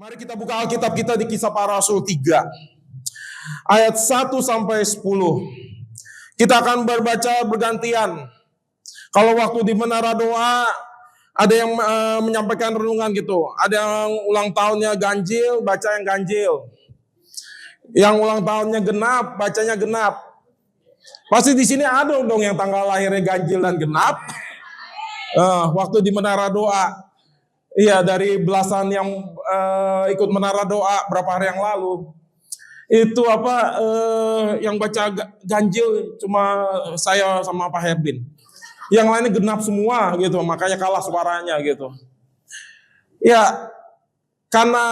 Mari kita buka Alkitab kita di Kisah Para Rasul 3 ayat 1 sampai 10. Kita akan berbaca bergantian. Kalau waktu di menara doa ada yang menyampaikan renungan gitu. Ada yang ulang tahunnya ganjil, baca yang ganjil. Yang ulang tahunnya genap, bacanya genap. Pasti di sini ada dong yang tanggal lahirnya ganjil dan genap. Waktu di menara doa. Iya, dari belasan yang ikut menara doa berapa hari yang lalu. Itu yang baca ganjil cuma saya sama Pak Herbin. Yang lainnya genap semua gitu, makanya kalah suaranya gitu. Ya, karena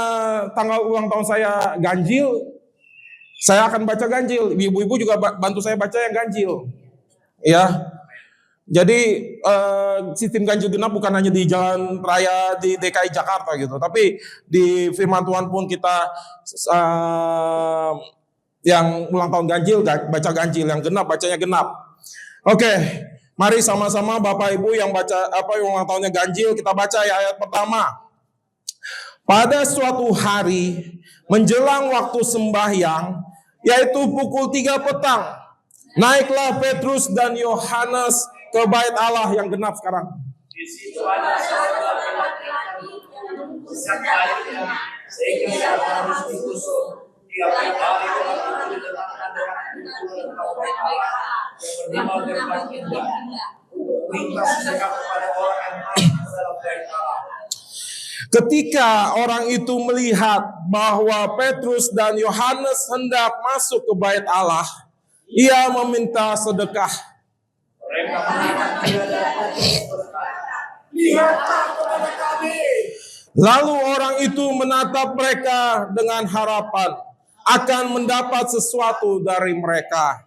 tanggal ulang tahun saya ganjil, saya akan baca ganjil. Ibu-ibu juga bantu saya baca yang ganjil. Ya. Jadi sistem ganjil genap bukan hanya di jalan raya di DKI Jakarta gitu, tapi di firman Tuhan pun kita yang ulang tahun ganjil baca ganjil, yang genap bacanya genap. Oke, mari sama-sama Bapak Ibu yang baca yang ulang tahunnya ganjil, kita baca ya ayat pertama. Pada suatu hari menjelang waktu sembahyang, yaitu pukul 3 petang, naiklah Petrus dan Yohanes ke bait Allah yang genap sekarang. Di situ ada seorang laki-laki yang besar baiknya, sehingga ia harus ditusuk. Tiap hari orang itu diletakkan dengan bait Allah yang bernama Gerbang Indah untuk lintas dekat kepada orang yang masuk dalam bait Allah. Ketika orang itu melihat bahwa Petrus dan Yohanes hendak masuk ke bait Allah, ia meminta sedekah. Mereka melihat dia dan berkata, "Lihatlah kepada kami." Lalu orang itu menatap mereka dengan harapan akan mendapat sesuatu dari mereka.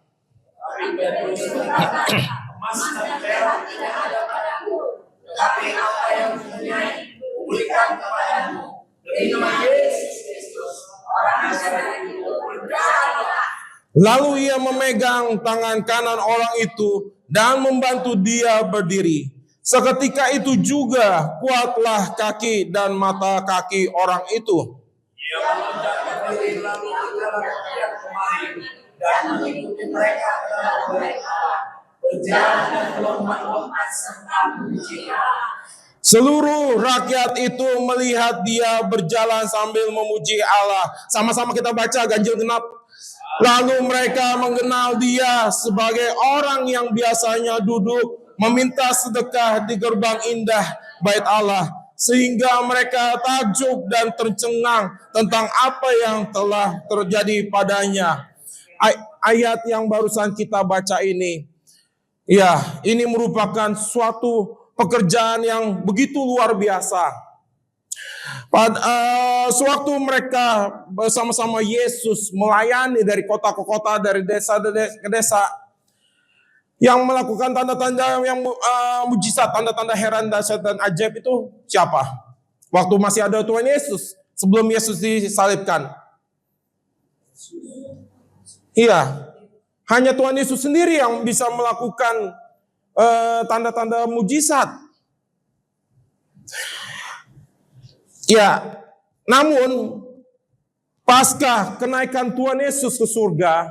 Tapi Petrus berkata, "Emas dan perak tidak ada padaku, tetapi apa yang mempunyai berikan kepadamu. Demi nama Yesus Kristus, orang Nazaret itu, berdoalah." Lalu ia memegang tangan kanan orang itu dan membantu dia berdiri. Seketika itu juga kuatlah kaki dan mata kaki orang itu. Ia melonjak berdiri lalu berjalan kemari dan mengikuti mereka ke dalam bait Allah, berjalan dan melompat-lompat serta memuji Allah. Seluruh rakyat itu melihat dia berjalan sambil memuji Allah. Sama-sama kita baca ganjil genap. Lalu mereka mengenal dia sebagai orang yang biasanya duduk meminta sedekah di gerbang indah bait Allah, sehingga mereka takjub dan tercengang tentang apa yang telah terjadi padanya. Ayat yang barusan kita baca ini, ya, ini merupakan suatu pekerjaan yang begitu luar biasa. Sewaktu mereka bersama-sama Yesus melayani dari kota ke kota, dari desa ke desa, yang melakukan tanda-tanda yang mujizat, tanda-tanda heran, dahsyat dan ajaib itu siapa? Waktu masih ada Tuhan Yesus, sebelum Yesus disalibkan. Iya, hanya Tuhan Yesus sendiri yang bisa melakukan tanda-tanda mujizat. Ya, namun pasca kenaikan Tuhan Yesus ke surga,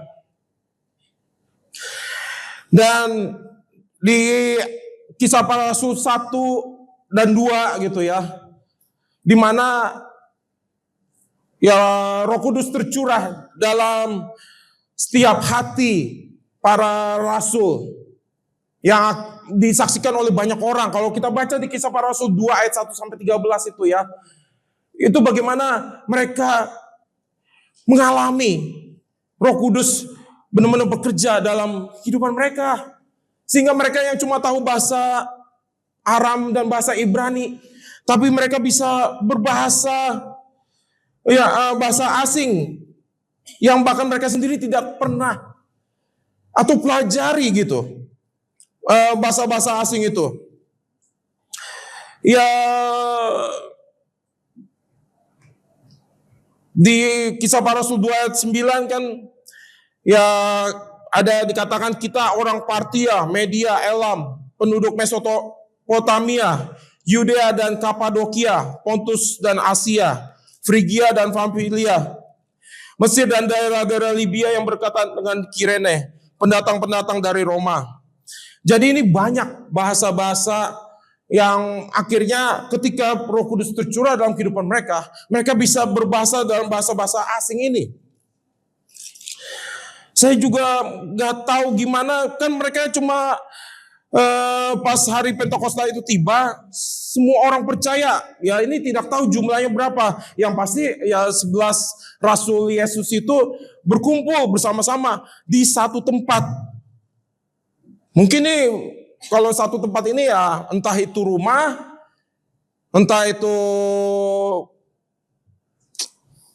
dan di Kisah Para Rasul 1 dan 2 gitu ya, di mana ya Roh Kudus tercurah dalam setiap hati para rasul yang disaksikan oleh banyak orang. Kalau kita baca di Kisah Para Rasul 2 ayat 1 sampai 13 itu ya, itu bagaimana mereka mengalami Roh Kudus benar-benar bekerja dalam kehidupan mereka. Sehingga mereka yang cuma tahu bahasa Aram dan bahasa Ibrani, tapi mereka bisa berbahasa bahasa asing yang bahkan mereka sendiri tidak pernah atau pelajari gitu. Bahasa-bahasa asing itu. Ya, di Kisah Para Rasul 2 ayat 9 kan, ya ada dikatakan kita orang Partia, Media, Elam, penduduk Mesopotamia, Yudea dan Kapadokia, Pontus dan Asia, Frigia dan Pamfilia, Mesir dan daerah-daerah Libya yang berkaitan dengan Kirene, pendatang-pendatang dari Roma. Jadi ini banyak bahasa-bahasa yang akhirnya ketika Roh Kudus tercurah dalam kehidupan mereka, mereka bisa berbahasa dalam bahasa-bahasa asing ini. Saya juga nggak tahu gimana, kan mereka cuma pas hari Pentakosta itu tiba, semua orang percaya. Ya ini tidak tahu jumlahnya berapa. Yang pasti ya 11 Rasul Yesus itu berkumpul bersama-sama di satu tempat. Mungkin nih kalau satu tempat ini ya entah itu rumah, entah itu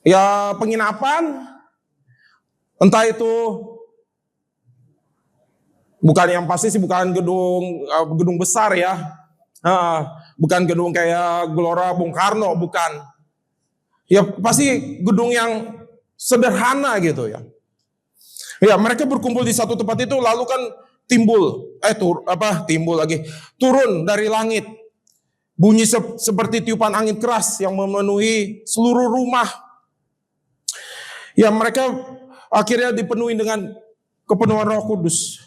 ya penginapan, entah itu bukan, yang pasti sih bukan gedung besar ya, bukan gedung kayak Gelora Bung Karno, bukan. Ya pasti gedung yang sederhana gitu ya. Ya mereka berkumpul di satu tempat itu, lalu kan turun dari langit bunyi seperti tiupan angin keras yang memenuhi seluruh rumah. Ya mereka akhirnya dipenuhi dengan kepenuhan Roh Kudus.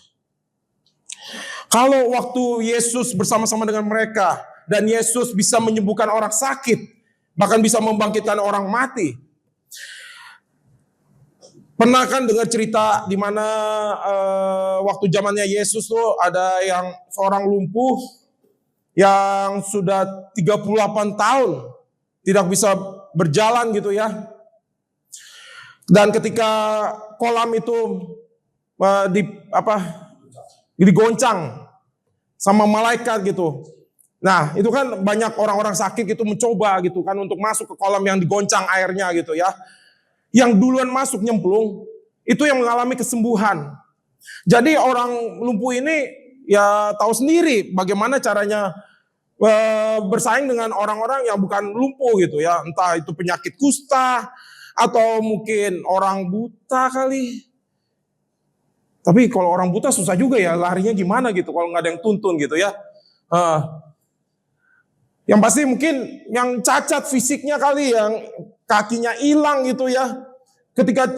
Kalau waktu Yesus bersama-sama dengan mereka dan Yesus bisa menyembuhkan orang sakit, bahkan bisa membangkitkan orang mati. Pernah kan dengar cerita di mana waktu zamannya Yesus tuh ada yang seorang lumpuh yang sudah 38 tahun tidak bisa berjalan gitu ya. Dan ketika kolam itu digoncang sama malaikat gitu. Nah, itu kan banyak orang-orang sakit gitu mencoba gitu kan untuk masuk ke kolam yang digoncang airnya gitu ya. Yang duluan masuk nyemplung, itu yang mengalami kesembuhan. Jadi orang lumpuh ini ya tahu sendiri bagaimana caranya bersaing dengan orang-orang yang bukan lumpuh gitu ya. Entah itu penyakit kusta, atau mungkin orang buta kali. Tapi kalau orang buta susah juga ya, larinya gimana gitu kalau nggak ada yang tuntun gitu ya. Yang pasti mungkin yang cacat fisiknya kali, yang kakinya hilang gitu ya. Ketika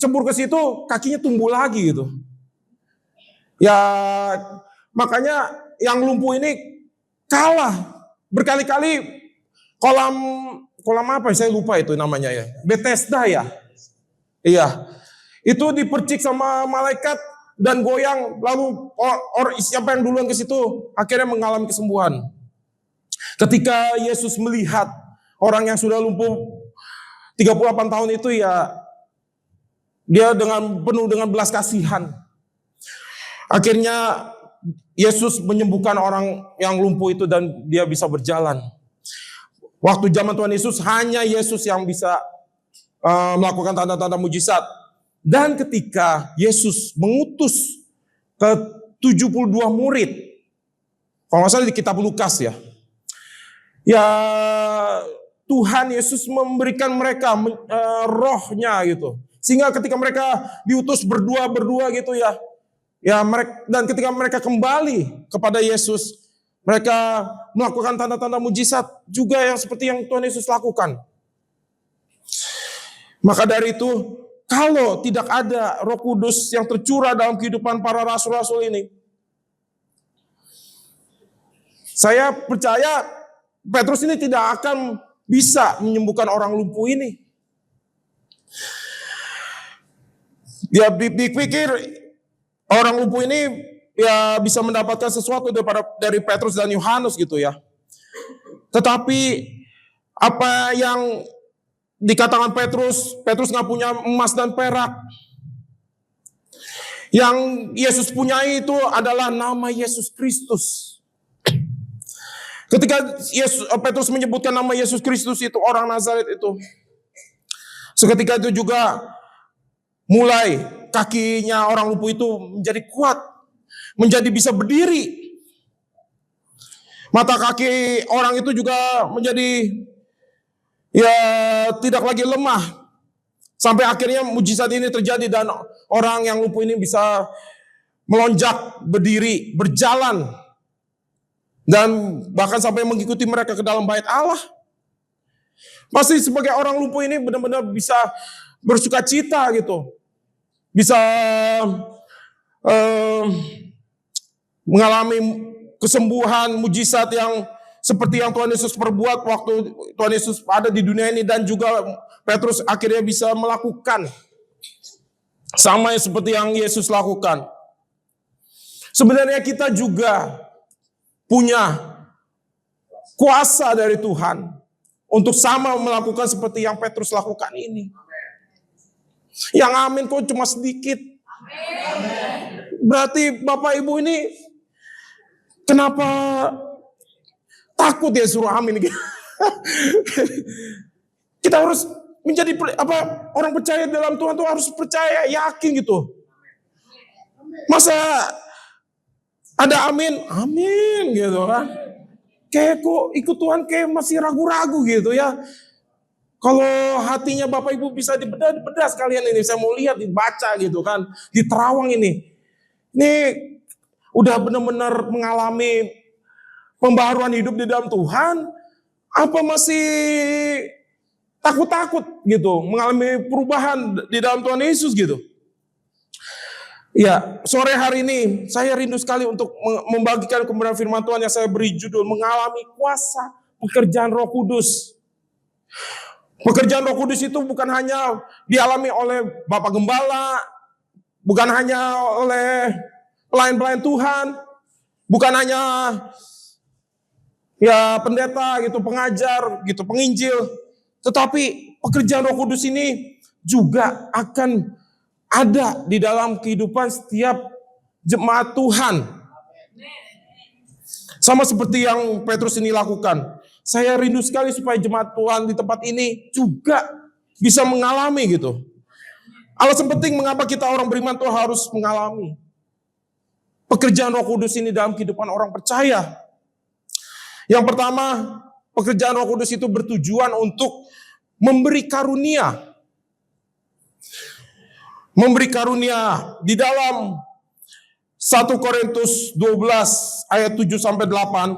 cebur ke situ kakinya tumbuh lagi gitu. Ya makanya yang lumpuh ini kalah berkali-kali. Kolam apa saya lupa itu namanya ya. Bethesda ya. Iya. Itu dipercik sama malaikat dan goyang, lalu siapa yang duluan ke situ akhirnya mengalami kesembuhan. Ketika Yesus melihat orang yang sudah lumpuh 38 tahun itu ya, dia penuh dengan belas kasihan. Akhirnya Yesus menyembuhkan orang yang lumpuh itu dan dia bisa berjalan. Waktu zaman Tuhan Yesus hanya Yesus yang bisa melakukan tanda-tanda mujizat. Dan ketika Yesus mengutus ke 72 murid, kalau nggak salah di kitab Lukas ya, ya Tuhan Yesus memberikan mereka rohnya gitu, sehingga ketika mereka diutus berdua gitu ya, dan ketika mereka kembali kepada Yesus, mereka melakukan tanda-tanda mujizat juga yang seperti yang Tuhan Yesus lakukan. Maka dari itu, kalau tidak ada Roh Kudus yang tercurah dalam kehidupan para rasul-rasul ini, saya percaya Petrus ini tidak akan bisa menyembuhkan orang lumpuh ini. Dia dipikir orang lumpuh ini ya bisa mendapatkan sesuatu dari Petrus dan Yohanes gitu ya. Tetapi apa yang dikatakan Petrus nggak punya emas dan perak. Yang Yesus punyai itu adalah nama Yesus Kristus. Ketika Petrus menyebutkan nama Yesus Kristus itu, orang Nazaret itu, seketika itu juga mulai kakinya orang lumpuh itu menjadi kuat, menjadi bisa berdiri. Mata kaki orang itu juga menjadi ya tidak lagi lemah. Sampai akhirnya mujizat ini terjadi dan orang yang lumpuh ini bisa melonjak, berdiri, berjalan. Dan bahkan sampai mengikuti mereka ke dalam bait Allah. Pasti sebagai orang lumpuh ini benar-benar bisa bersuka cita gitu. Bisa mengalami kesembuhan, mujizat yang seperti yang Tuhan Yesus perbuat waktu Tuhan Yesus ada di dunia ini, dan juga Petrus akhirnya bisa melakukan sama seperti yang Yesus lakukan. Sebenarnya kita juga punya kuasa dari Tuhan untuk sama melakukan seperti yang Petrus lakukan ini. Yang amin kok cuma sedikit. Berarti Bapak Ibu ini kenapa takut ya suruh amin? Kita harus menjadi orang percaya dalam Tuhan tuh harus percaya, yakin gitu. Masa ada amin, amin gitu kan? Kayak kok ikut Tuhan kayak masih ragu-ragu gitu ya. Kalau hatinya Bapak Ibu bisa dibedah sekalian ini, saya mau lihat, dibaca gitu kan, di terawang ini. Ini udah benar-benar mengalami pembaharuan hidup di dalam Tuhan, apa masih takut-takut gitu, mengalami perubahan di dalam Tuhan Yesus gitu. Ya, sore hari ini saya rindu sekali untuk membagikan kebenaran firman Tuhan yang saya beri judul mengalami kuasa pekerjaan Roh Kudus. Pekerjaan Roh Kudus itu bukan hanya dialami oleh Bapak Gembala, bukan hanya oleh pelayan-pelayan Tuhan, bukan hanya ya pendeta gitu, pengajar gitu, penginjil, tetapi pekerjaan Roh Kudus ini juga akan ada di dalam kehidupan setiap jemaat Tuhan. Sama seperti yang Petrus ini lakukan. Saya rindu sekali supaya jemaat Tuhan di tempat ini juga bisa mengalami gitu. Alasan penting mengapa kita orang beriman itu harus mengalami pekerjaan Roh Kudus ini dalam kehidupan orang percaya. Yang pertama, pekerjaan Roh Kudus itu bertujuan untuk memberi karunia. Memberi karunia di dalam 1 Korintus 12 ayat 7 sampai 8.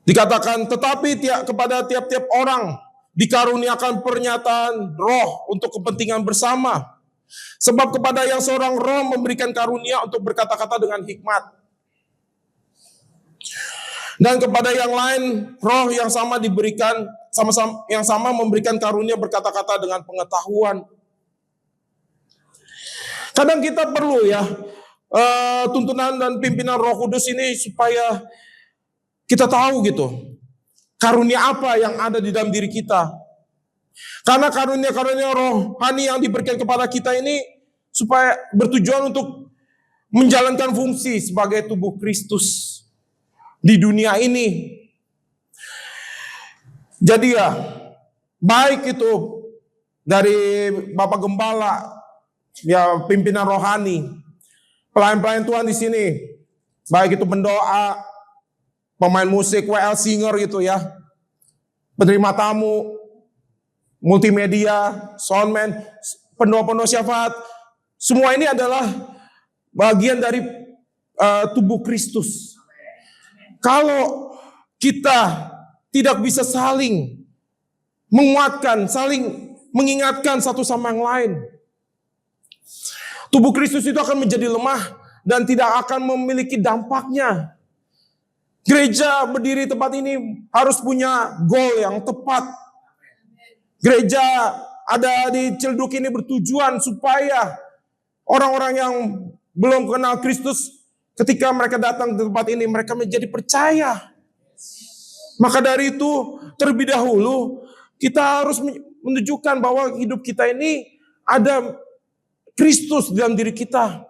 Dikatakan, tetapi kepada tiap-tiap orang dikaruniakan pernyataan roh untuk kepentingan bersama. Sebab kepada yang seorang roh memberikan karunia untuk berkata-kata dengan hikmat. Dan kepada yang lain roh yang sama diberikan, yang sama memberikan karunia berkata-kata dengan pengetahuan. Kadang kita perlu ya tuntunan dan pimpinan Roh Kudus ini supaya kita tahu gitu, karunia apa yang ada di dalam diri kita. Karena karunia-karunia rohani yang diberikan kepada kita ini supaya bertujuan untuk menjalankan fungsi sebagai tubuh Kristus di dunia ini. Jadi ya, baik itu dari Bapak Gembala, ya pimpinan rohani, pelayan-pelayan Tuhan di sini, baik itu pendoa, pemain musik, WL singer gitu ya, penerima tamu, multimedia, soundman, pendoa-pendoa syafaat, semua ini adalah bagian dari tubuh Kristus. Kalau kita tidak bisa saling menguatkan, saling mengingatkan satu sama yang lain, tubuh Kristus itu akan menjadi lemah dan tidak akan memiliki dampaknya. Gereja berdiri tempat ini harus punya goal yang tepat. Gereja ada di Ciledug ini bertujuan supaya orang-orang yang belum kenal Kristus ketika mereka datang ke tempat ini mereka menjadi percaya. Maka dari itu terlebih dahulu kita harus menunjukkan bahwa hidup kita ini ada Kristus dalam diri kita.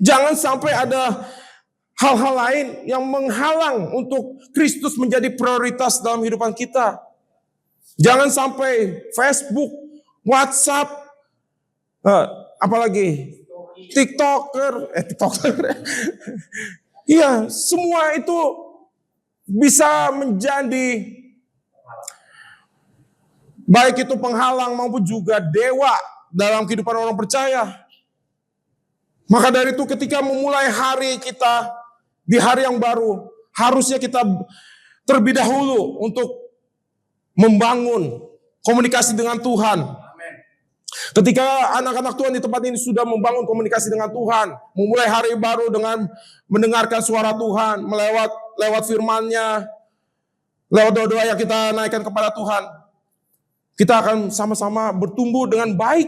Jangan sampai ada hal-hal lain yang menghalang untuk Kristus menjadi prioritas dalam kehidupan kita. Jangan sampai Facebook, WhatsApp, apalagi TikToker. Iya, semua itu bisa menjadi baik itu penghalang maupun juga dewa dalam kehidupan orang percaya. Maka dari itu ketika memulai hari kita di hari yang baru, harusnya kita terlebih dahulu untuk membangun komunikasi dengan Tuhan. Ketika anak-anak Tuhan di tempat ini sudah membangun komunikasi dengan Tuhan, memulai hari baru dengan mendengarkan suara Tuhan, lewat firman-Nya, lewat doa-doa yang kita naikkan kepada Tuhan, kita akan sama-sama bertumbuh dengan baik.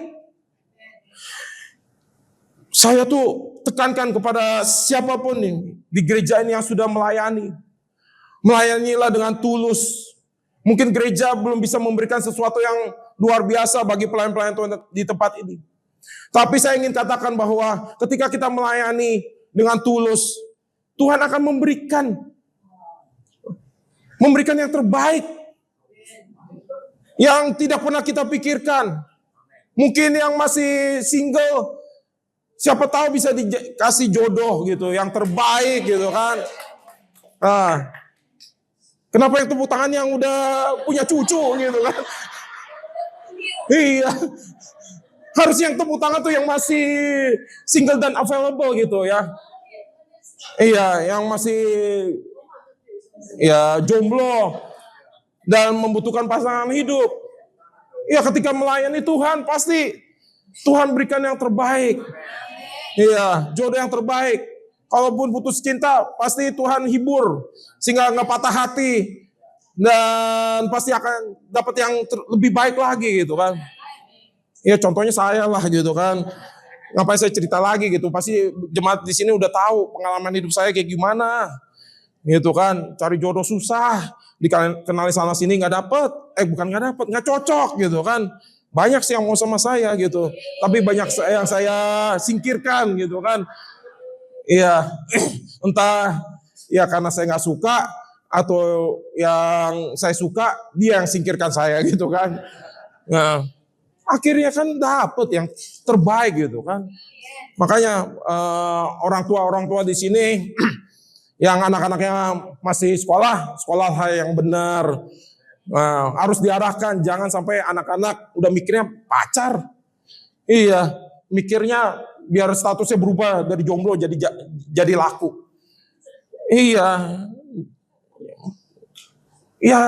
Saya tuh tekankan kepada siapapun nih di gereja ini yang sudah melayani. Melayanilah dengan tulus. Mungkin gereja belum bisa memberikan sesuatu yang luar biasa bagi pelayan-pelayan Tuhan di tempat ini. Tapi saya ingin katakan bahwa ketika kita melayani dengan tulus, Tuhan akan memberikan yang terbaik. Yang tidak pernah kita pikirkan. Mungkin yang masih single, siapa tahu bisa dikasih jodoh gitu, yang terbaik gitu kan. Nah, kenapa yang tepuk tangan yang udah punya cucu gitu kan? Iya. Harus yang tepuk tangan tuh yang masih single dan available gitu ya. Iya, yang masih ya jomblo dan membutuhkan pasangan hidup. Ya ketika melayani Tuhan pasti Tuhan berikan yang terbaik. Iya, jodoh yang terbaik. Kalaupun putus cinta, pasti Tuhan hibur sehingga nggak patah hati dan pasti akan dapat yang lebih baik lagi gitu kan. Ya contohnya saya lah gitu kan. Ngapain saya cerita lagi gitu? Pasti jemaat di sini udah tahu pengalaman hidup saya kayak gimana, gitu kan. Cari jodoh susah, dikenali sana sini nggak dapet, nggak cocok gitu kan. Banyak sih yang mau sama saya gitu, tapi banyak yang saya singkirkan gitu kan. Iya, entah ya karena saya nggak suka atau yang saya suka dia yang singkirkan saya gitu kan. Nah, akhirnya kan dapet yang terbaik gitu kan. Makanya orang tua di sini yang anak-anaknya masih sekolah yang benar. Nah, harus diarahkan, jangan sampai anak-anak udah mikirnya pacar. Iya, mikirnya biar statusnya berubah dari jomblo jadi laku. Iya. Ya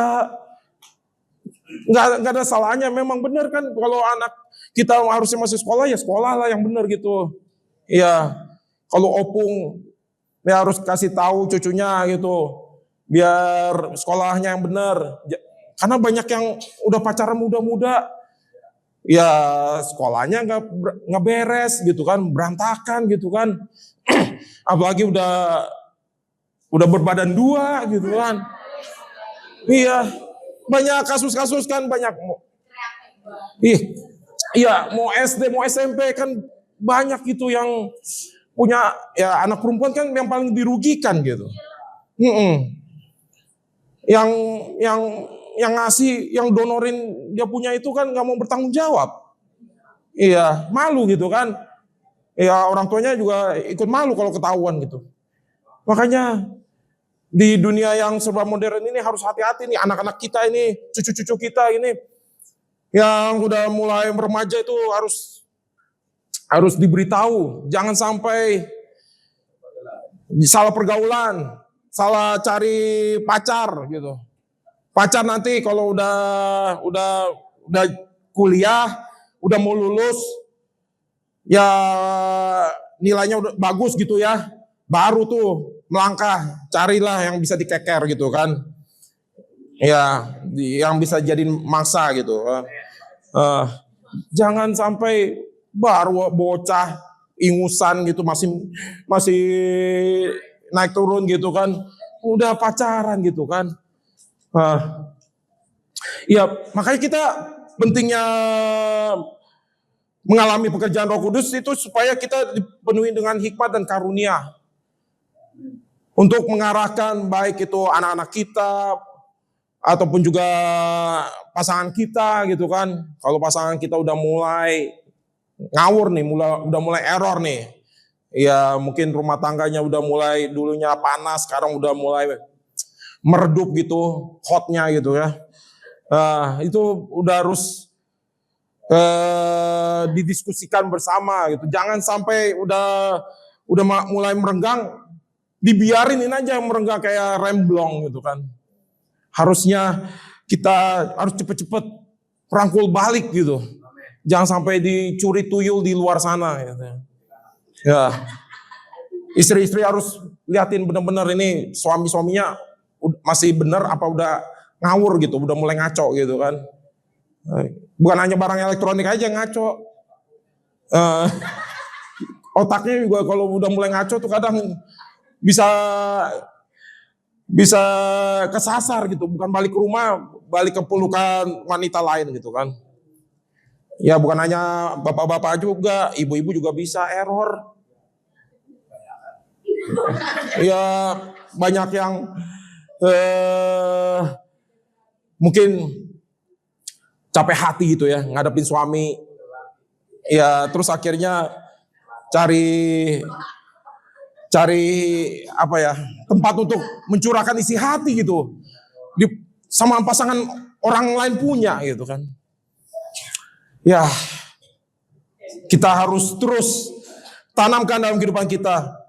nggak ada salahnya, memang benar kan kalau anak kita harusnya masih sekolah ya sekolah lah yang benar gitu. Iya. Kalau opung ya harus kasih tahu cucunya gitu biar sekolahnya yang benar. Karena banyak yang udah pacaran muda-muda, ya sekolahnya nggak beres gitu kan, berantakan gitu kan. Apalagi udah berbadan dua gitu kan. Iya, banyak kasus-kasus kan banyak. Iya, mau SD mau SMP kan banyak gitu yang punya ya anak perempuan kan yang paling dirugikan gitu. Yang ngasih, yang donorin dia punya itu kan nggak mau bertanggung jawab. Iya, malu gitu kan. Ya orang tuanya juga ikut malu kalau ketahuan gitu. Makanya di dunia yang serba modern ini harus hati-hati nih anak-anak kita ini, cucu-cucu kita ini yang udah mulai remaja itu harus diberitahu, jangan sampai salah pergaulan, salah cari pacar gitu. Pacar nanti kalau udah kuliah, udah mau lulus, ya nilainya udah bagus gitu ya, baru tuh melangkah, carilah yang bisa dikeker gitu kan. Ya, yang bisa jadi mangsa gitu. Jangan sampai baru bocah ingusan gitu masih naik turun gitu kan, udah pacaran gitu kan. Ya makanya kita pentingnya mengalami pekerjaan Roh Kudus itu supaya kita dipenuhi dengan hikmat dan karunia untuk mengarahkan baik itu anak-anak kita ataupun juga pasangan kita gitu kan. Kalau pasangan kita udah mulai ngawur nih, udah mulai error nih, ya mungkin rumah tangganya udah mulai dulunya panas, sekarang udah mulai meredup gitu, hotnya gitu ya. Itu udah harus didiskusikan bersama gitu. Jangan sampai udah mulai merenggang, dibiarinin aja merenggang kayak remblong gitu kan. Harusnya kita harus cepet-cepet rangkul balik gitu. Jangan sampai dicuri tuyul di luar sana. Gitu. Ya, istri-istri harus liatin benar-benar ini suami-suaminya masih benar apa udah ngawur gitu, udah mulai ngaco gitu kan. Bukan hanya barang elektronik aja ngaco. Otaknya juga kalau udah mulai ngaco tuh kadang bisa kesasar gitu, bukan balik ke rumah, balik ke pelukan wanita lain gitu kan. Ya bukan hanya bapak-bapak juga, ibu-ibu juga bisa error. Ya banyak yang mungkin capek hati gitu ya, ngadepin suami. Ya terus akhirnya cari apa ya, tempat untuk mencurahkan isi hati gitu. Sama pasangan orang lain punya gitu kan. Ya, kita harus terus tanamkan dalam kehidupan kita.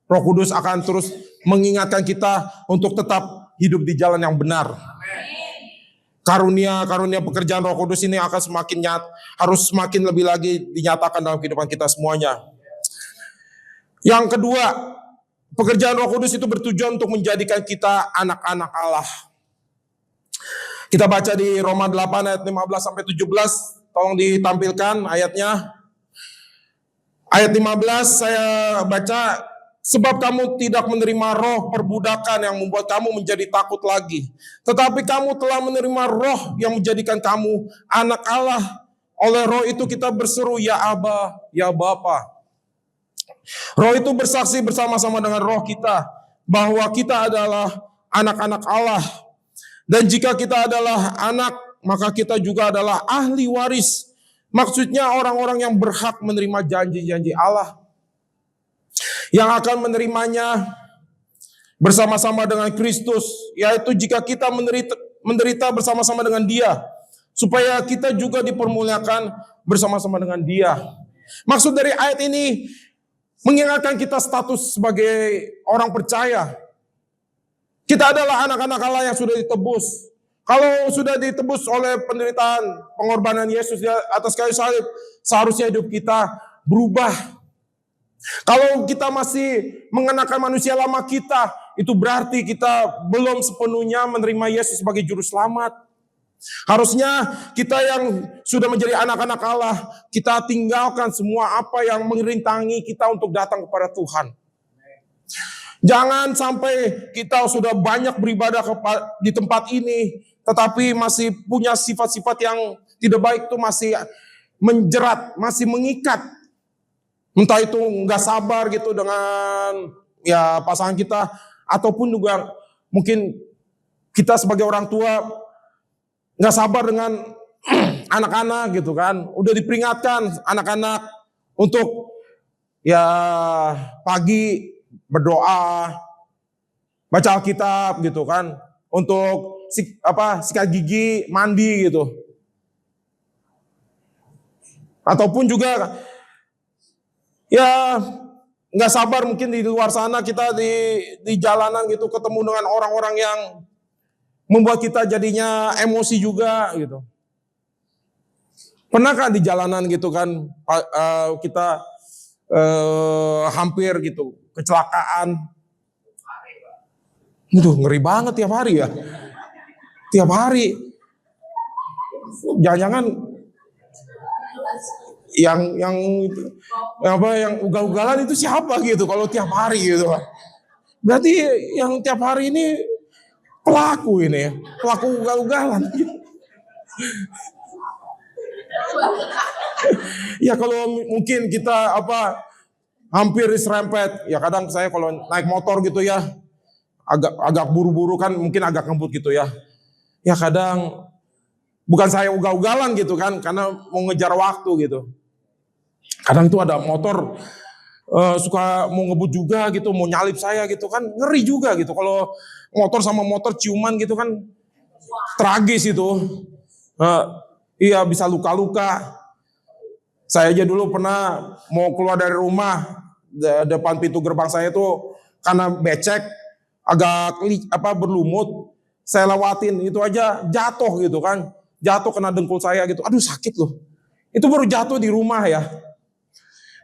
Roh Kudus akan terus mengingatkan kita untuk tetap hidup di jalan yang benar. Karunia pekerjaan Roh Kudus ini akan semakin harus semakin lebih lagi dinyatakan dalam kehidupan kita semuanya. Yang kedua, pekerjaan Roh Kudus itu bertujuan untuk menjadikan kita anak-anak Allah. Kita baca di Roma 8 ayat 15 sampai 17. Tolong ditampilkan ayatnya. Ayat 15 saya baca, sebab kamu tidak menerima roh perbudakan yang membuat kamu menjadi takut lagi. Tetapi kamu telah menerima roh yang menjadikan kamu anak Allah. Oleh roh itu kita berseru, ya Aba, ya Bapa. Roh itu bersaksi bersama-sama dengan roh kita bahwa kita adalah anak-anak Allah. Dan jika kita adalah anak, maka kita juga adalah ahli waris. Maksudnya orang-orang yang berhak menerima janji-janji Allah. Yang akan menerimanya bersama-sama dengan Kristus. Yaitu jika kita menderita bersama-sama dengan Dia. Supaya kita juga dipermuliakan bersama-sama dengan Dia. Maksud dari ayat ini mengingatkan kita status sebagai orang percaya. Kita adalah anak-anak Allah yang sudah ditebus. Kalau sudah ditebus oleh penderitaan pengorbanan Yesus di atas kayu salib, seharusnya hidup kita berubah. Kalau kita masih mengenakan manusia lama kita, itu berarti kita belum sepenuhnya menerima Yesus sebagai juru selamat. Harusnya kita yang sudah menjadi anak-anak Allah, kita tinggalkan semua apa yang merintangi kita untuk datang kepada Tuhan. Jangan sampai kita sudah banyak beribadah di tempat ini, tetapi masih punya sifat-sifat yang tidak baik, itu masih menjerat, masih mengikat. Entah itu nggak sabar gitu dengan ya pasangan kita, ataupun juga mungkin kita sebagai orang tua nggak sabar dengan anak-anak gitu kan. Udah diperingatkan anak-anak untuk ya pagi berdoa, baca Alkitab gitu kan, untuk sikat gigi, mandi gitu. Ataupun juga ya nggak sabar mungkin di luar sana kita di jalanan gitu ketemu dengan orang-orang yang membuat kita jadinya emosi juga gitu. Pernah kan di jalanan gitu kan kita hampir gitu kecelakaan. Itu ngeri banget tiap hari ya. Tiap hari. Jangan-jangan yang ugal-ugalan itu siapa gitu kalau tiap hari gitu kan. Berarti yang tiap hari ini pelaku ini ya, pelaku ugal-ugalan. Ya kalau mungkin kita hampir diserempet, ya kadang saya kalau naik motor gitu ya, agak buru-buru kan, mungkin agak ngebut gitu ya. Ya kadang bukan saya ugal-ugalan gitu kan, karena mau ngejar waktu gitu. Kadang tuh ada motor suka mau ngebut juga gitu, mau nyalip saya gitu kan, ngeri juga gitu. Kalau motor sama motor ciuman gitu kan, tragis itu. Iya bisa luka-luka. Saya aja dulu pernah mau keluar dari rumah, depan pintu gerbang saya tuh karena becek, agak berlumut. saya lewatin, itu aja jatuh gitu kan. Jatuh kena dengkul saya gitu. Aduh sakit loh. Itu baru jatuh di rumah ya.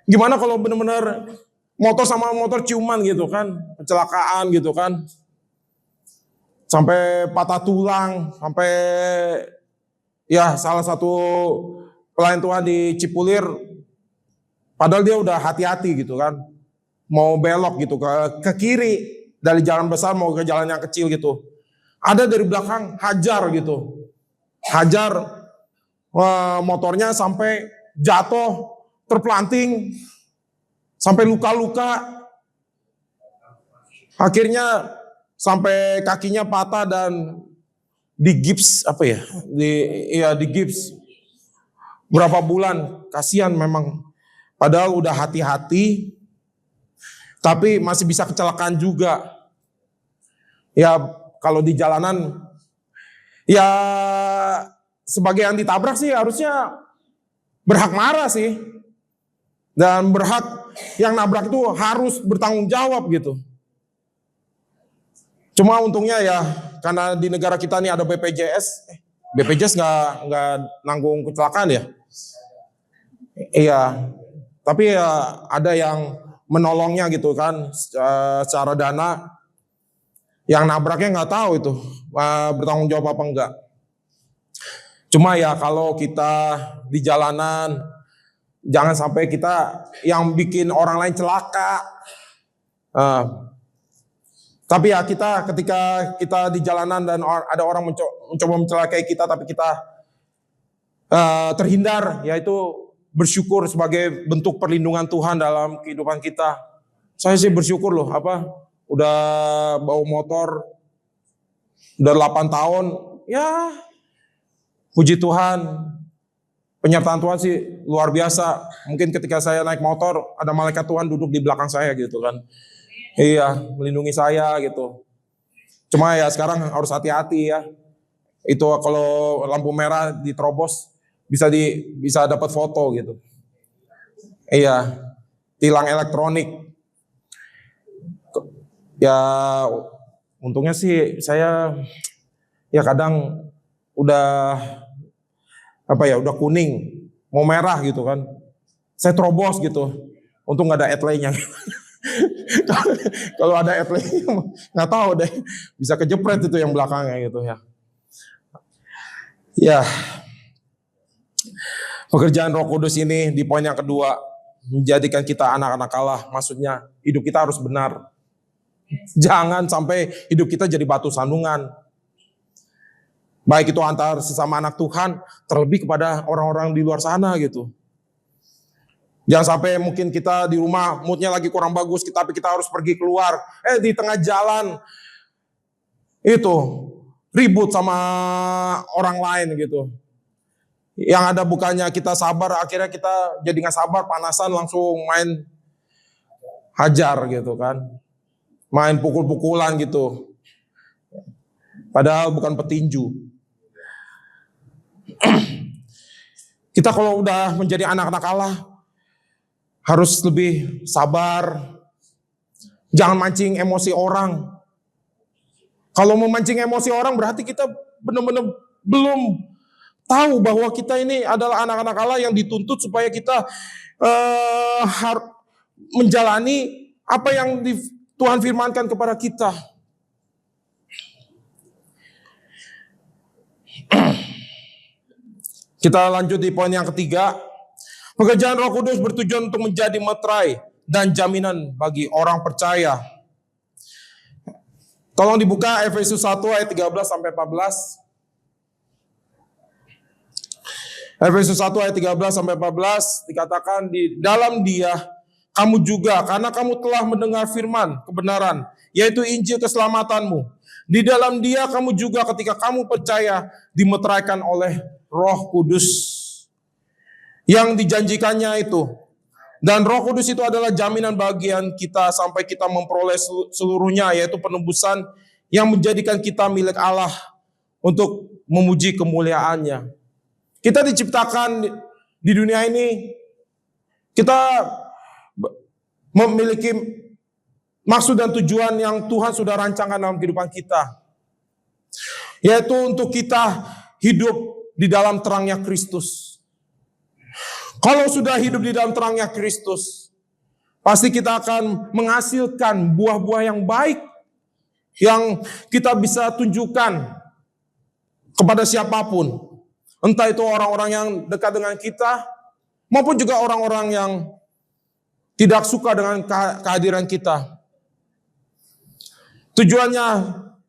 Gimana kalau benar-benar motor sama motor ciuman gitu kan. Kecelakaan gitu kan. Sampai patah tulang. Sampai ya salah satu pelayan Tuhan di Cipulir. Padahal dia udah hati-hati gitu kan. Mau belok gitu ke kiri. Dari jalan besar mau ke jalan yang kecil gitu. Ada dari belakang hajar gitu. Hajar motornya sampai jatuh, terpelanting, sampai luka-luka. Akhirnya sampai kakinya patah dan digips digips berapa bulan. Kasihan memang. Padahal udah hati-hati, tapi masih bisa kecelakaan juga. Ya kalau di jalanan, ya sebagai yang ditabrak sih harusnya berhak marah sih. Dan berhak yang nabrak itu harus bertanggung jawab gitu. Cuma untungnya ya karena di negara kita nih ada BPJS. BPJS nggak nanggung kecelakaan ya. Iya. Tapi ya ada yang menolongnya gitu kan secara dana. Yang nabraknya nggak tahu itu bertanggung jawab apa enggak. Cuma ya kalau kita di jalanan jangan sampai kita yang bikin orang lain celaka. Tapi ya kita ketika kita di jalanan dan ada orang mencoba mencelakai kita tapi kita terhindar, yaitu bersyukur sebagai bentuk perlindungan Tuhan dalam kehidupan kita. Saya sih bersyukur loh udah bawa motor udah 8 tahun, ya puji Tuhan, penyertaan Tuhan sih luar biasa. Mungkin ketika saya naik motor, ada malaikat Tuhan duduk di belakang saya gitu kan. Iya, melindungi saya gitu. Cuma ya sekarang harus hati-hati ya. Itu kalau lampu merah diterobos, bisa dapat foto gitu. Iya, tilang elektronik. Ya untungnya sih saya ya kadang udah udah kuning, mau merah gitu kan. Saya terobos gitu. Untung nggak ada etlenya. Kalau ada etlenya nggak tahu deh, bisa kejepret itu yang belakangnya gitu ya. Ya, pekerjaan Roh Kudus ini di poin yang kedua menjadikan kita anak-anak Allah. Maksudnya hidup kita harus benar. Jangan sampai hidup kita jadi batu sandungan. Baik itu antar sesama anak Tuhan, terlebih kepada orang-orang di luar sana gitu. Jangan sampai mungkin kita di rumah moodnya lagi kurang bagus, tapi kita harus pergi keluar. Di tengah jalan itu ribut sama orang lain gitu. Yang ada bukannya kita sabar, akhirnya kita jadi gak sabar, panasan langsung main hajar gitu kan. Main pukul-pukulan gitu. Padahal bukan petinju. Kita kalau udah menjadi anak-anak Allah, harus lebih sabar. Jangan mancing emosi orang. Kalau memancing emosi orang berarti kita benar-benar belum tahu bahwa kita ini adalah anak-anak Allah yang dituntut supaya kita menjalani apa yang Tuhan firmankan kepada kita. Kita lanjut di poin yang ketiga. Pekerjaan Roh Kudus bertujuan untuk menjadi meterai dan jaminan bagi orang percaya. Tolong dibuka Efesus 1 ayat 13 sampai 14. Efesus 1 ayat 13 sampai 14 dikatakan di dalam Dia kamu juga, karena kamu telah mendengar firman kebenaran, yaitu Injil keselamatanmu. Di dalam Dia kamu juga ketika kamu percaya dimeteraikan oleh Roh Kudus yang dijanjikannya itu. Dan Roh Kudus itu adalah jaminan bagian kita sampai kita memperoleh seluruhnya, yaitu penebusan yang menjadikan kita milik Allah untuk memuji kemuliaannya. Kita diciptakan di dunia ini, kita memiliki maksud dan tujuan yang Tuhan sudah rancangkan dalam kehidupan kita. Yaitu untuk kita hidup di dalam terangnya Kristus. Kalau sudah hidup di dalam terangnya Kristus, pasti kita akan menghasilkan buah-buah yang baik yang kita bisa tunjukkan kepada siapapun. Entah itu orang-orang yang dekat dengan kita, maupun juga orang-orang yang tidak suka dengan kehadiran kita. Tujuannya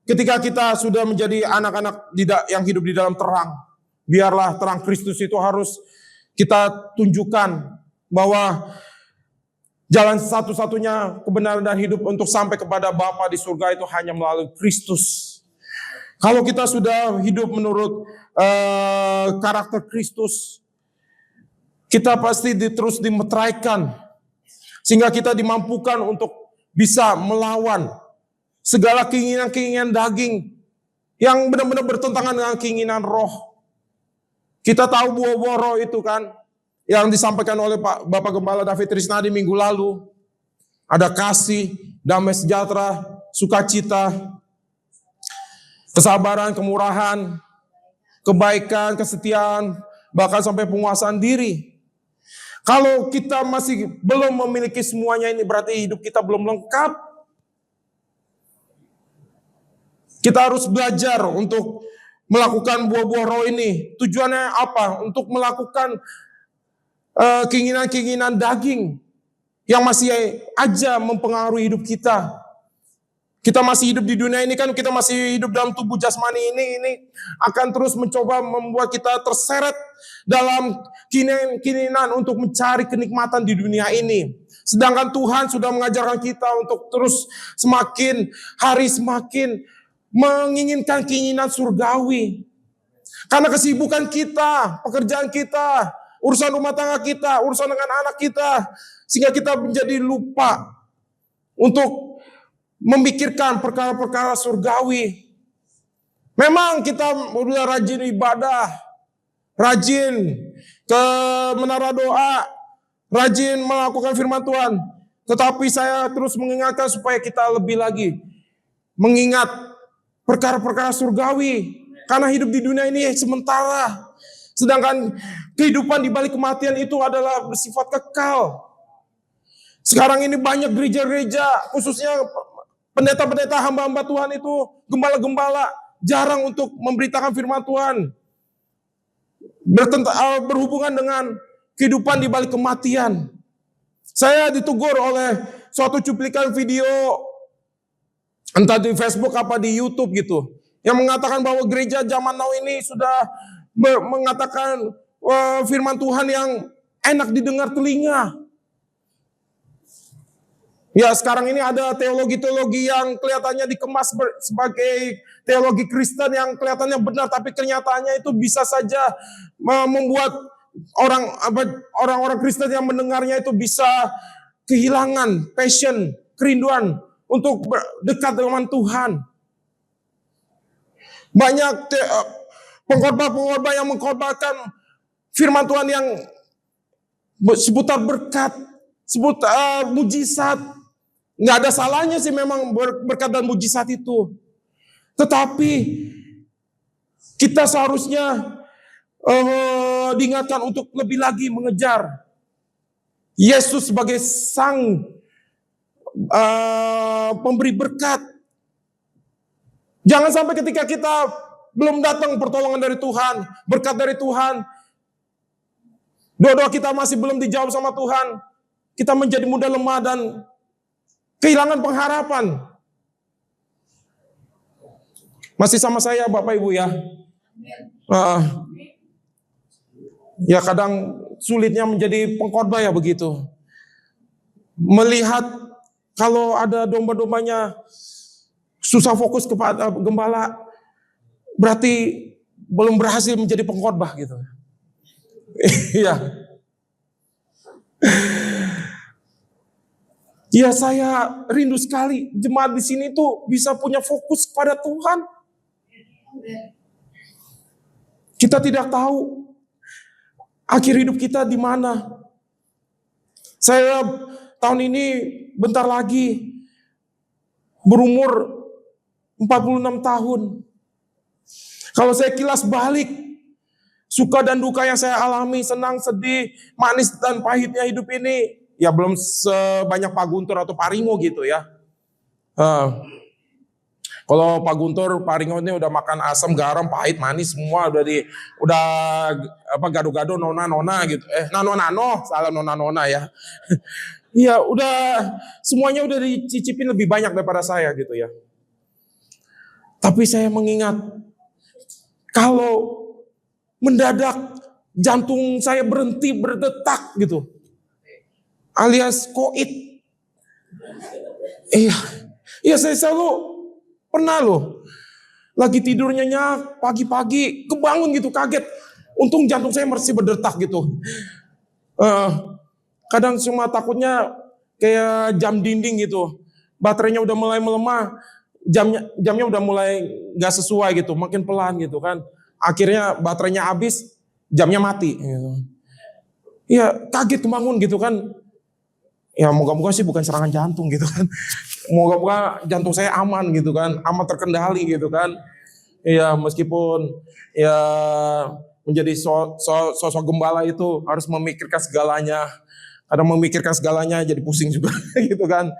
ketika kita sudah menjadi anak-anak yang hidup di dalam terang, biarlah terang Kristus itu harus kita tunjukkan bahwa jalan satu-satunya kebenaran dan hidup untuk sampai kepada Bapa di surga itu hanya melalui Kristus. Kalau kita sudah hidup menurut karakter Kristus, kita pasti terus dimeteraikan, sehingga kita dimampukan untuk bisa melawan segala keinginan-keinginan daging yang benar-benar bertentangan dengan keinginan roh. Kita tahu buah-buah roh itu kan, yang disampaikan oleh Bapak Gembala David Trisnadi minggu lalu. Ada kasih, damai sejahtera, sukacita, kesabaran, kemurahan, kebaikan, kesetiaan, bahkan sampai penguasaan diri. Kalau kita masih belum memiliki semuanya ini, berarti hidup kita belum lengkap. Kita harus belajar untuk melakukan buah-buah roh ini. Tujuannya apa? Untuk melakukan keinginan-keinginan daging yang masih aja mempengaruhi hidup kita. Kita masih hidup di dunia ini kan, kita masih hidup dalam tubuh jasmani ini akan terus mencoba membuat kita terseret dalam keinginan untuk mencari kenikmatan di dunia ini. Sedangkan Tuhan sudah mengajarkan kita untuk terus semakin hari semakin menginginkan keinginan surgawi. Karena kesibukan kita, pekerjaan kita, urusan rumah tangga kita, urusan dengan anak kita, sehingga kita menjadi lupa untuk memikirkan perkara-perkara surgawi. Memang kita udah rajin ibadah, rajin ke menara doa, rajin melakukan firman Tuhan. Tetapi saya terus mengingatkan supaya kita lebih lagi mengingat perkara-perkara surgawi. Karena hidup di dunia ini sementara. Sedangkan kehidupan di balik kematian itu adalah bersifat kekal. Sekarang ini banyak gereja-gereja, khususnya pendeta-pendeta hamba-hamba Tuhan itu, gembala-gembala, jarang untuk memberitakan firman Tuhan. Berhubungan dengan kehidupan di balik kematian. Saya ditegur oleh suatu cuplikan video, entah di Facebook apa di YouTube gitu, yang mengatakan bahwa gereja zaman now ini sudah mengatakan firman Tuhan yang enak didengar telinga. Ya, sekarang ini ada teologi-teologi yang kelihatannya dikemas sebagai teologi Kristen yang kelihatannya benar, tapi kenyataannya itu bisa saja membuat orang-orang Kristen yang mendengarnya itu bisa kehilangan passion, kerinduan untuk dekat dengan Tuhan. Banyak pengkhotbah-pengkhotbah yang mengkhotbahkan firman Tuhan yang seputar berkat, seputar mujizat. Nggak ada salahnya sih memang berkat dan mujizat itu. Tetapi kita seharusnya diingatkan untuk lebih lagi mengejar Yesus sebagai sang pemberi berkat. Jangan sampai ketika kita belum datang pertolongan dari Tuhan, berkat dari Tuhan, doa-doa kita masih belum dijawab sama Tuhan, kita menjadi mudah lemah dan kehilangan pengharapan. Masih sama saya Bapak Ibu ya. Ya kadang sulitnya menjadi pengkhotbah ya begitu. Melihat kalau ada domba-dombanya susah fokus kepada gembala, berarti belum berhasil menjadi pengkhotbah gitu. Iya. Ya saya rindu sekali jemaat di sini tuh bisa punya fokus pada Tuhan. Kita tidak tahu akhir hidup kita di mana. Saya tahun ini bentar lagi berumur 46 tahun. Kalau saya kilas balik, suka dan duka yang saya alami, senang, sedih, manis dan pahitnya hidup ini, ya belum sebanyak Pak Guntur atau Pak Ringo gitu ya. Kalau Pak Guntur, Pak Ringo ini udah makan asam, garam, pahit, manis semua udah gado-gado, nona-nona gitu. Nano-nano, salah nona-nona ya. Iya, udah semuanya udah dicicipin lebih banyak daripada saya gitu ya. Tapi saya mengingat kalau mendadak jantung saya berhenti berdetak gitu, alias koit. Iya saya selalu pernah loh, lagi tidur nyenyak, pagi-pagi kebangun gitu kaget. Untung jantung saya masih berdetak gitu. Kadang cuma takutnya kayak jam dinding gitu. Baterainya udah mulai melemah, jamnya udah mulai gak sesuai gitu, makin pelan gitu kan. Akhirnya baterainya habis, jamnya mati. Gitu. Ya kaget kebangun gitu kan. Ya moga-moga sih bukan serangan jantung gitu kan. Moga-moga jantung saya aman gitu kan, aman terkendali gitu kan. Ya meskipun ya menjadi sosok gembala itu harus memikirkan segalanya. Kadang memikirkan segalanya jadi pusing juga gitu kan.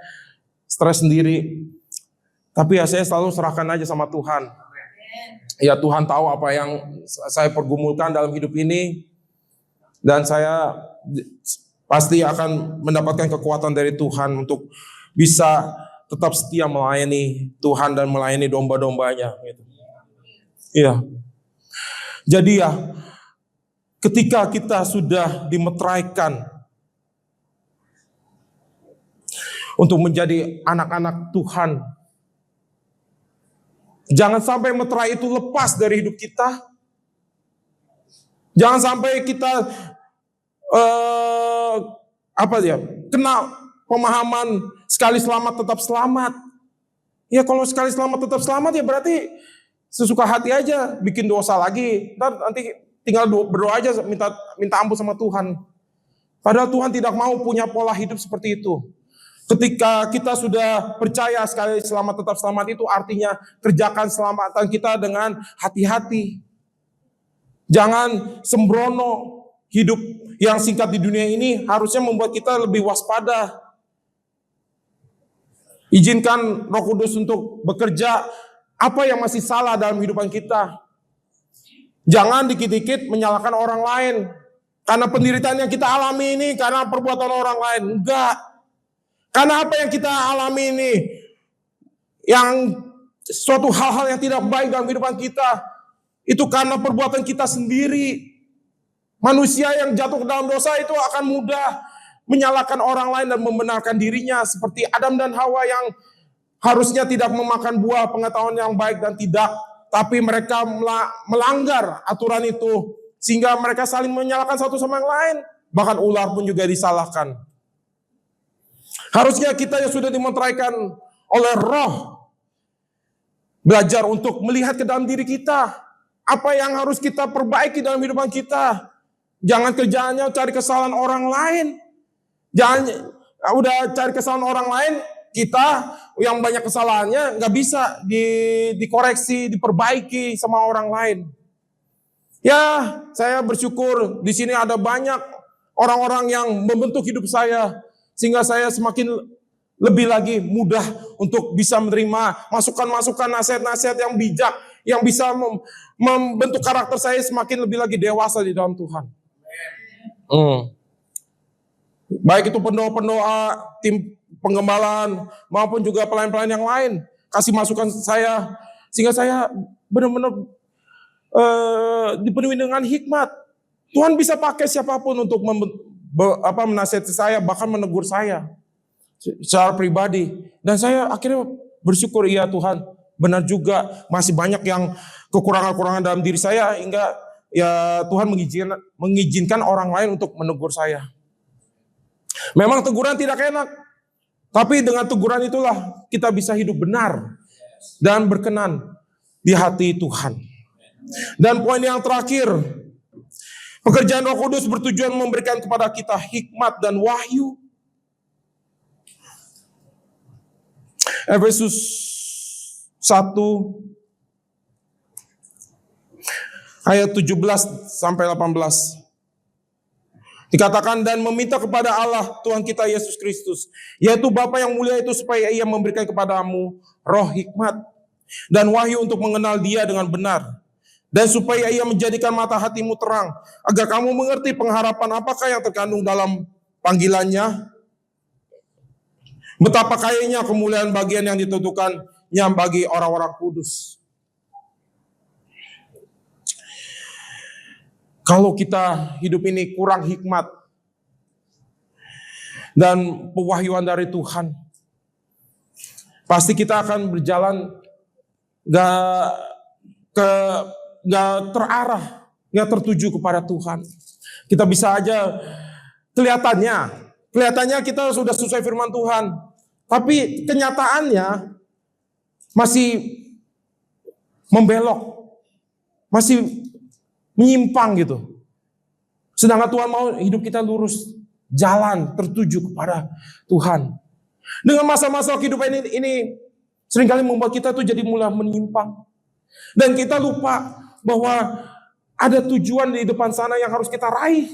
Stres sendiri. Tapi ya saya selalu serahkan aja sama Tuhan. Ya Tuhan tahu apa yang saya pergumulkan dalam hidup ini. Dan saya pasti akan mendapatkan kekuatan dari Tuhan untuk bisa tetap setia melayani Tuhan dan melayani domba-dombanya. Gitu. Iya. Jadi ya, ketika kita sudah dimeteraikan untuk menjadi anak-anak Tuhan, jangan sampai meterai itu lepas dari hidup kita. Jangan sampai kita kena pemahaman sekali selamat tetap selamat. Ya kalau sekali selamat tetap selamat ya berarti sesuka hati aja bikin dosa lagi. Nanti tinggal berdoa aja minta ampun sama Tuhan. Padahal Tuhan tidak mau punya pola hidup seperti itu. Ketika kita sudah percaya sekali selamat tetap selamat itu artinya kerjakan selamatan kita dengan hati-hati. Jangan sembrono. Hidup yang singkat di dunia ini harusnya membuat kita lebih waspada. Izinkan Roh Kudus untuk bekerja apa yang masih salah dalam kehidupan kita. Jangan dikit-dikit menyalahkan orang lain. Karena penderitaan yang kita alami ini karena perbuatan orang lain. Enggak. Karena apa yang kita alami ini, yang suatu hal-hal yang tidak baik dalam kehidupan kita, itu karena perbuatan kita sendiri. Manusia yang jatuh ke dalam dosa itu akan mudah menyalahkan orang lain dan membenarkan dirinya. Seperti Adam dan Hawa yang harusnya tidak memakan buah pengetahuan yang baik dan tidak. Tapi mereka melanggar aturan itu. Sehingga mereka saling menyalahkan satu sama yang lain. Bahkan ular pun juga disalahkan. Harusnya kita yang sudah dimeteraikan oleh Roh belajar untuk melihat ke dalam diri kita. Apa yang harus kita perbaiki dalam kehidupan kita. Jangan kerjaannya cari kesalahan orang lain. Jangan udah cari kesalahan orang lain, kita yang banyak kesalahannya nggak bisa dikoreksi, diperbaiki sama orang lain. Ya, saya bersyukur di sini ada banyak orang-orang yang membentuk hidup saya sehingga saya semakin lebih lagi mudah untuk bisa menerima masukan-masukan, nasihat-nasihat yang bijak yang bisa membentuk karakter saya semakin lebih lagi dewasa di dalam Tuhan. Baik itu pendoa-pendoa, tim penggembalaan, maupun juga pelayan-pelayan yang lain kasih masukan saya sehingga saya benar-benar dipenuhi dengan hikmat. Tuhan bisa pakai siapapun untuk menasihati saya, bahkan menegur saya secara pribadi. Dan saya akhirnya bersyukur, iya Tuhan, benar juga masih banyak yang kekurangan-kekurangan dalam diri saya hingga ya Tuhan mengizinkan orang lain untuk menegur saya. Memang teguran tidak enak, tapi dengan teguran itulah kita bisa hidup benar dan berkenan di hati Tuhan. Dan poin yang terakhir, pekerjaan Roh Kudus bertujuan memberikan kepada kita hikmat dan wahyu. Efesus 1 ayat 17 sampai 18. Dikatakan, dan meminta kepada Allah Tuhan kita Yesus Kristus, yaitu Bapa yang mulia itu, supaya Ia memberikan kepadamu roh hikmat dan wahyu untuk mengenal Dia dengan benar, dan supaya Ia menjadikan mata hatimu terang, agar kamu mengerti pengharapan apakah yang terkandung dalam panggilannya, betapa kayanya kemuliaan bagian yang ditentukannya bagi orang-orang kudus. Kalau kita hidup ini kurang hikmat dan pewahyuan dari Tuhan, pasti kita akan berjalan gak terarah, gak tertuju kepada Tuhan. Kita bisa aja kelihatannya kita sudah sesuai firman Tuhan, tapi kenyataannya masih membelok, masih menyimpang gitu. Sedangkan Tuhan mau hidup kita lurus, jalan tertuju kepada Tuhan. Dengan masa-masa kehidupan ini seringkali membuat kita tuh jadi mulai menyimpang. Dan kita lupa bahwa ada tujuan di depan sana yang harus kita raih,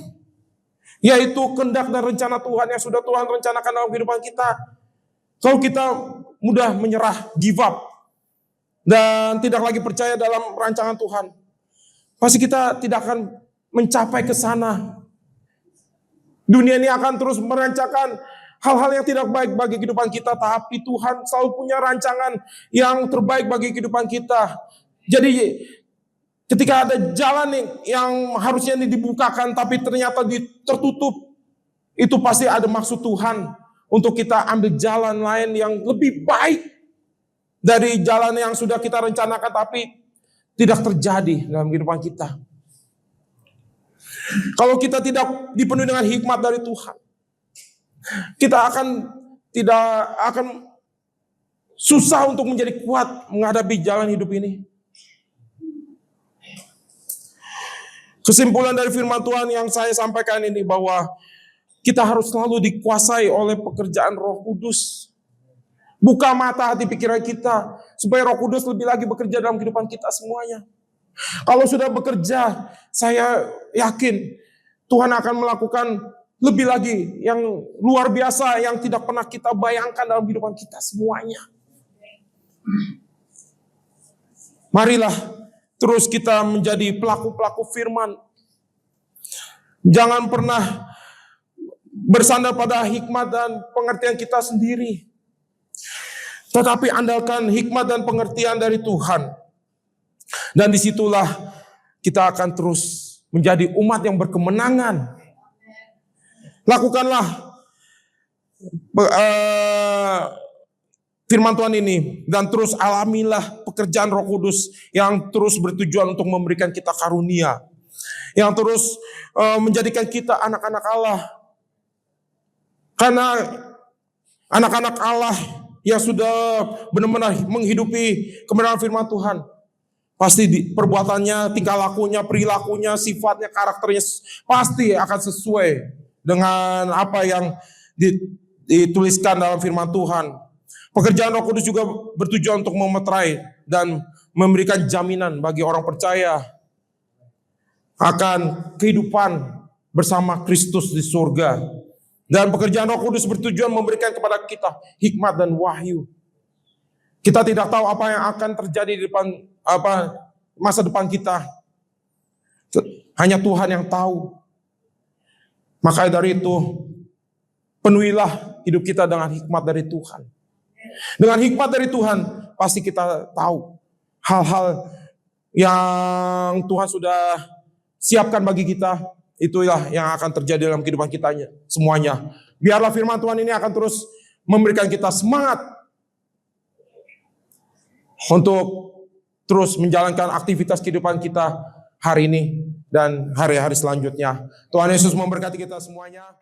yaitu kehendak dan rencana Tuhan yang sudah Tuhan rencanakan dalam kehidupan kita. Kalau kita mudah menyerah, give up, dan tidak lagi percaya dalam rancangan Tuhan, pasti kita tidak akan mencapai ke sana. Dunia ini akan terus merancangkan hal-hal yang tidak baik bagi kehidupan kita, tapi Tuhan selalu punya rancangan yang terbaik bagi kehidupan kita. Jadi ketika ada jalan yang harusnya dibukakan tapi ternyata tertutup, itu pasti ada maksud Tuhan untuk kita ambil jalan lain yang lebih baik dari jalan yang sudah kita rencanakan tapi tidak terjadi dalam kehidupan kita. Kalau kita tidak dipenuhi dengan hikmat dari Tuhan, kita tidak akan susah untuk menjadi kuat menghadapi jalan hidup ini. Kesimpulan dari firman Tuhan yang saya sampaikan ini, bahwa kita harus selalu dikuasai oleh pekerjaan Roh Kudus. Buka mata hati pikiran kita, supaya Roh Kudus lebih lagi bekerja dalam kehidupan kita semuanya. Kalau sudah bekerja, saya yakin Tuhan akan melakukan lebih lagi yang luar biasa, yang tidak pernah kita bayangkan dalam kehidupan kita semuanya. Marilah terus kita menjadi pelaku-pelaku firman. Jangan pernah bersandar pada hikmat dan pengertian kita sendiri, tetapi andalkan hikmat dan pengertian dari Tuhan. Dan disitulah kita akan terus menjadi umat yang berkemenangan. Lakukanlah firman Tuhan ini dan terus alamilah pekerjaan Roh Kudus yang terus bertujuan untuk memberikan kita karunia, yang terus menjadikan kita anak-anak Allah. Karena anak-anak Allah yang sudah benar-benar menghidupi kebenaran firman Tuhan, pasti perbuatannya, tingkah lakunya, perilakunya, sifatnya, karakternya pasti akan sesuai dengan apa yang dituliskan dalam firman Tuhan. Pekerjaan Roh Kudus juga bertujuan untuk memeterai dan memberikan jaminan bagi orang percaya akan kehidupan bersama Kristus di surga. Dan pekerjaan Roh Kudus bertujuan memberikan kepada kita hikmat dan wahyu. Kita tidak tahu apa yang akan terjadi di depan masa depan kita. Hanya Tuhan yang tahu. Maka dari itu, penuhilah hidup kita dengan hikmat dari Tuhan. Dengan hikmat dari Tuhan, pasti kita tahu hal-hal yang Tuhan sudah siapkan bagi kita. Itulah yang akan terjadi dalam kehidupan kita semuanya. Biarlah firman Tuhan ini akan terus memberikan kita semangat untuk terus menjalankan aktivitas kehidupan kita hari ini dan hari-hari selanjutnya. Tuhan Yesus memberkati kita semuanya.